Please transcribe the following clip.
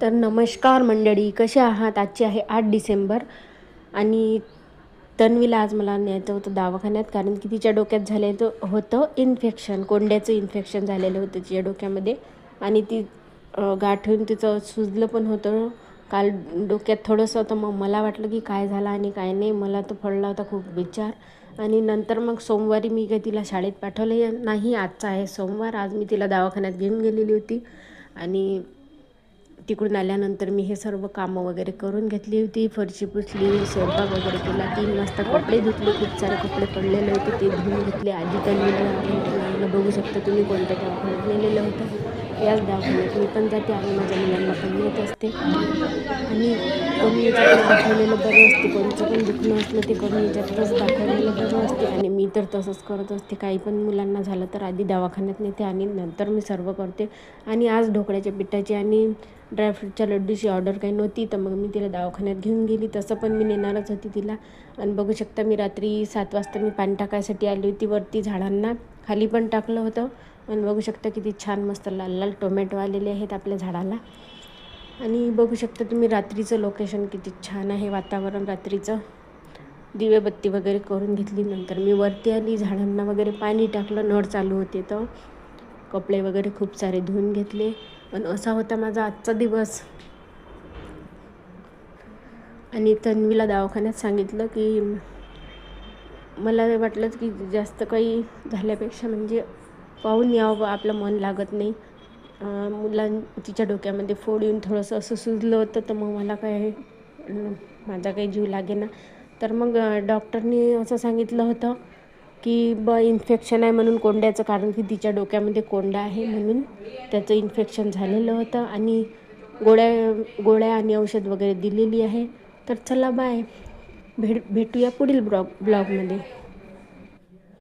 तर नमस्कार मंडळी, कसे आहात? आजची आहे 8 डिसेंबर आणि तन्वीला आज मला न्यायचं होतं दवाखान्यात, कारण की तिच्या डोक्यात झालेलं होतं इन्फेक्शन, कोंड्याचं इन्फेक्शन झालेलं होतं तिच्या डोक्यामध्ये. आणि ती गाठून तिचं सुजलं पण होतं काल डोक्यात थोडंसं होतं. मग मला वाटलं की काय झालं आणि काय नाही, मला तर पडला होता खूप विचार. आणि नंतर मग सोमवारी मी काही तिला शाळेत पाठवलं नाही. आजचा आहे सोमवार, आज मी तिला दवाखान्यात घेऊन गेलेली होती. आणि तिकडून आल्यानंतर मी हे सर्व कामं वगैरे करून घेतली होती. फरशी पुसली, स्वयंपाक वगैरे केला. 3 वाजता कपडे धुतले, खूप सारे कपडे पडलेले होते ते धुवून घेतले. आधी त्यांनी बघू शकता तुम्ही कोणत्या दवाखान्यात नेलेलं होतं. याच दवाखान्यात मी पण जाते आणि माझ्या मुलांना पण नेत असते. आणि कमी याच्यातच दाखवलेलं बरं असते. कोणतं पण दुखणं असलं ते कमी याच्यातच दाखवलेलं बरं असते. आणि मी तर तसंच करत असते. काही पण मुलांना झालं तर आधी दवाखान्यात नेते आणि नंतर मी सर्व करते. आणि आज ढोकळ्याच्या पिठाची आणि ड्रायफ्रूटच्या लड्डूची ऑर्डर काही नव्हती, तर मग मी तिला दवाखान्यात घेऊन गेली. तसं पण मी नेणारच होती तिला. आणि बघू शकता मी रात्री 7 वाजता मी पाणी टाकायसाठी आली होती वरती झाडांना. खाली पण टाकलं होतं. आणि बघू शकता किती छान मस्त लाल लाल टोमॅटो आलेले आहेत आपल्या झाडाला. आणि बघू शकता तुम्ही रात्रीचं लोकेशन किती छान आहे, वातावरण रात्रीचं. दिवेबत्ती वगैरे करून घेतली. नंतर मी वरती आली, झाडांना वगैरे पाणी टाकलं. नळ चालू होते तर कपडे वगैरे खूप सारे धुवून घेतले. पण असा होता माझा आजचा दिवस. आणि तन्वीला दवाखान्यात सांगितलं की मला वाटलं की जास्त काही झाल्यापेक्षा म्हणजे पाहून यावं, आपलं मन लागत नाही. तिच्या डोक्यामध्ये फोड येऊन थोडंसं असं सुजलं होतं. तर मग मला काय माझा काही जीव लागेना. तर मग डॉक्टरनी असं सांगितलं होतं की इन्फेक्शन आहे म्हणून कोंड्याचं, कारण की तिच्या डोक्यामध्ये कोंडा आहे म्हणून त्याचं इन्फेक्शन झालेलं होतं. आणि गोळ्या आणि औषध वगैरे दिलेली आहे. तर चला बाय, भेटूया पुढील ब्लॉगमध्ये.